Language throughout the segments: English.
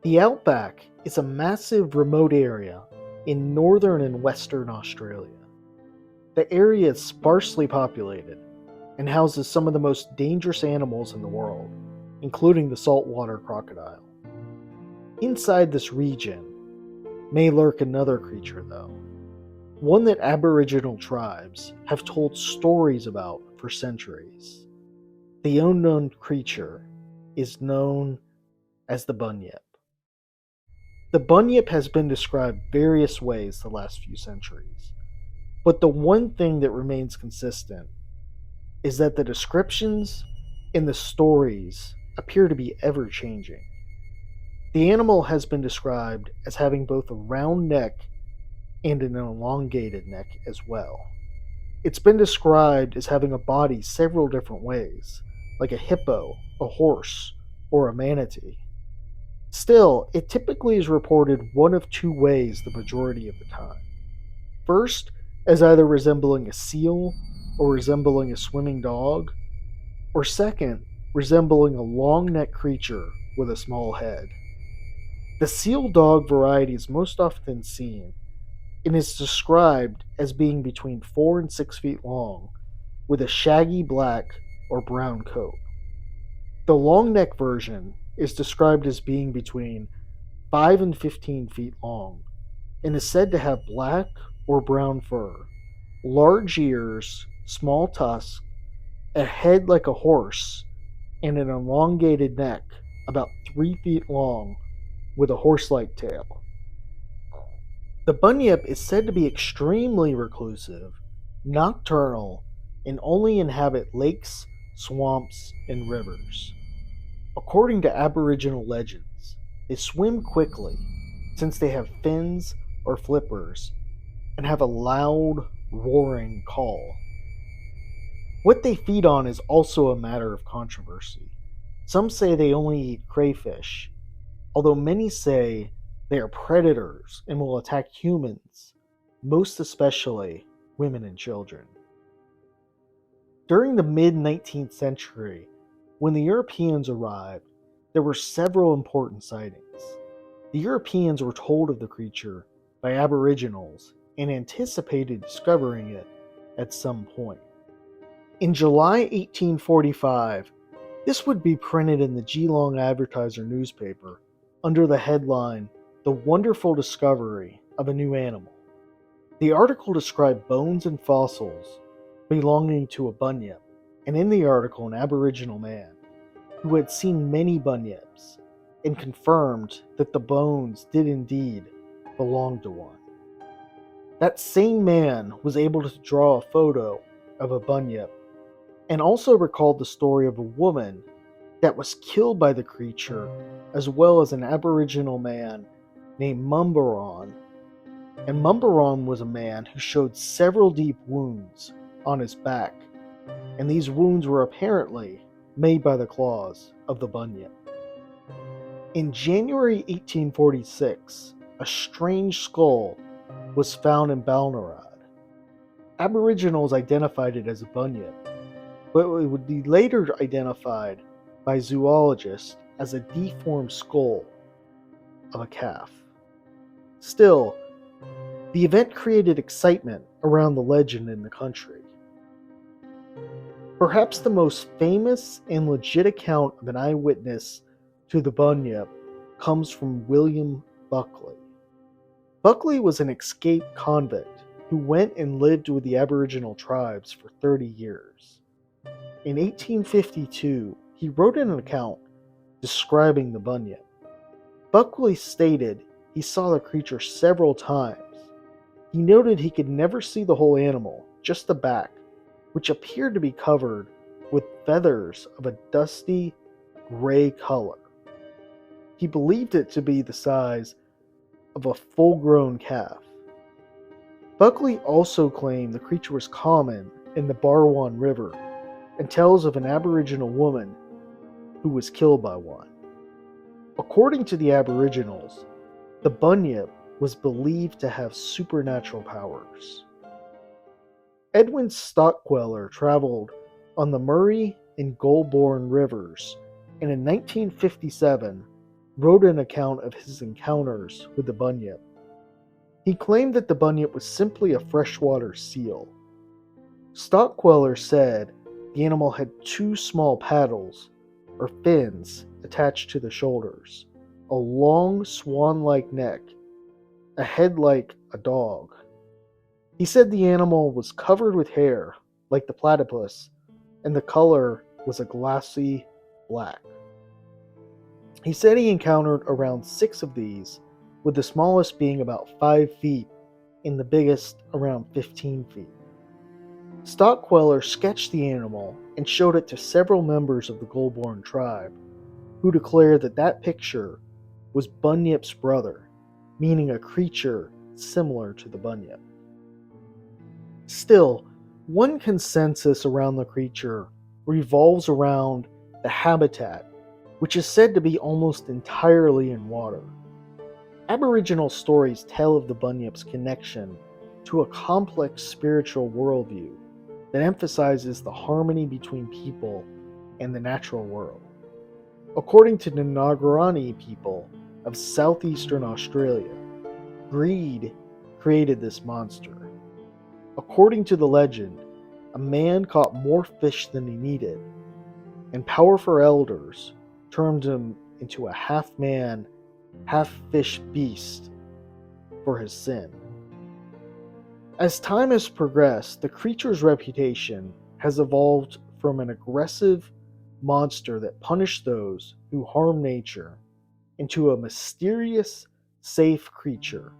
The outback is a massive remote area in northern and western Australia. The area is sparsely populated and houses some of the most dangerous animals in the world, including the saltwater crocodile. Inside this region may lurk another creature, though, one that Aboriginal tribes have told stories about for centuries. The unknown creature is known as the bunyip. The bunyip has been described various ways the last few centuries, but the one thing that remains consistent is that the descriptions and the stories appear to be ever changing. The animal has been described as having both a round neck and an elongated neck as well. It's been described as having a body several different ways, like a hippo, a horse, or a manatee. Still, it typically is reported one of two ways the majority of the time. First, as either resembling a seal or resembling a swimming dog, or second, resembling a long-necked creature with a small head. The seal dog variety is most often seen and is described as being between 4 and 6 feet long, with a shaggy black or brown coat. The long neck version is described as being between 5 and 15 feet long, and is said to have black or brown fur, large ears, small tusks, a head like a horse, and an elongated neck about 3 feet long with a horse-like tail. The bunyip is said to be extremely reclusive, nocturnal, and only inhabit lakes, swamps, and rivers. According to Aboriginal legends, they swim quickly since they have fins or flippers and have a loud, roaring call. What they feed on is also a matter of controversy. Some say they only eat crayfish, although many say they are predators and will attack humans, most especially women and children. During the mid-19th century, when the Europeans arrived, there were several important sightings. The Europeans were told of the creature by Aboriginals and anticipated discovering it at some point. In July 1845, this would be printed in the Geelong Advertiser newspaper under the headline, "The Wonderful Discovery of a New Animal." The article described bones and fossils belonging to a bunyip, and in the article an Aboriginal man who had seen many bunyips and confirmed that the bones did indeed belong to one. That same man was able to draw a photo of a bunyip and also recalled the story of a woman that was killed by the creature, as well as an Aboriginal man named Mumbaron. And Mumbaron was a man who showed several deep wounds on his back, and these wounds were apparently made by the claws of the bunyip. In January 1846, a strange skull was found in Balnarad. Aboriginals identified it as a bunyip, but it would be later identified by zoologists as a deformed skull of a calf. Still, the event created excitement around the legend in the country. Perhaps the most famous and legit account of an eyewitness to the bunyip comes from William Buckley. Buckley was an escaped convict who went and lived with the Aboriginal tribes for 30 years. In 1852, he wrote an account describing the bunyip. Buckley stated he saw the creature several times. He noted he could never see the whole animal, just the back, which appeared to be covered with feathers of a dusty gray color. He believed it to be the size of a full-grown calf. Buckley also claimed the creature was common in the Barwon River and tells of an Aboriginal woman who was killed by one. According to the Aboriginals, the bunyip was believed to have supernatural powers. Edwin Stockwell traveled on the Murray and Goulburn rivers, and in 1957 wrote an account of his encounters with the bunyip. He claimed that the bunyip was simply a freshwater seal. Stockwell said the animal had two small paddles, or fins, attached to the shoulders, a long swan-like neck, a head like a dog. He said the animal was covered with hair, like the platypus, and the color was a glassy black. He said he encountered around 6 of these, with the smallest being about 5 feet and the biggest around 15 feet. Stockwell sketched the animal and showed it to several members of the Goulburn tribe, who declared that that picture was Bunyip's brother, meaning a creature similar to the bunyip. Still, one consensus around the creature revolves around the habitat, which is said to be almost entirely in water. Aboriginal stories tell of the bunyip's connection to a complex spiritual worldview that emphasizes the harmony between people and the natural world. According to the Nagarani people of southeastern Australia, greed created this monster. According to the legend, a man caught more fish than he needed, and powerful elders turned him into a half-man, half-fish beast for his sin. As time has progressed, the creature's reputation has evolved from an aggressive monster that punished those who harm nature into a mysterious, safe creature.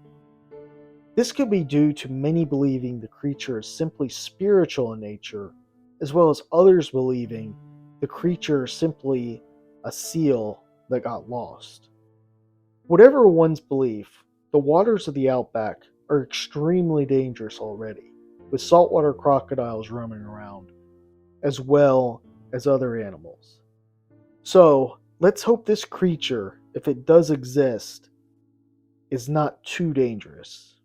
This could be due to many believing the creature is simply spiritual in nature, as well as others believing the creature is simply a seal that got lost. Whatever one's belief, the waters of the outback are extremely dangerous already, with saltwater crocodiles roaming around, as well as other animals. So, let's hope this creature, if it does exist, is not too dangerous.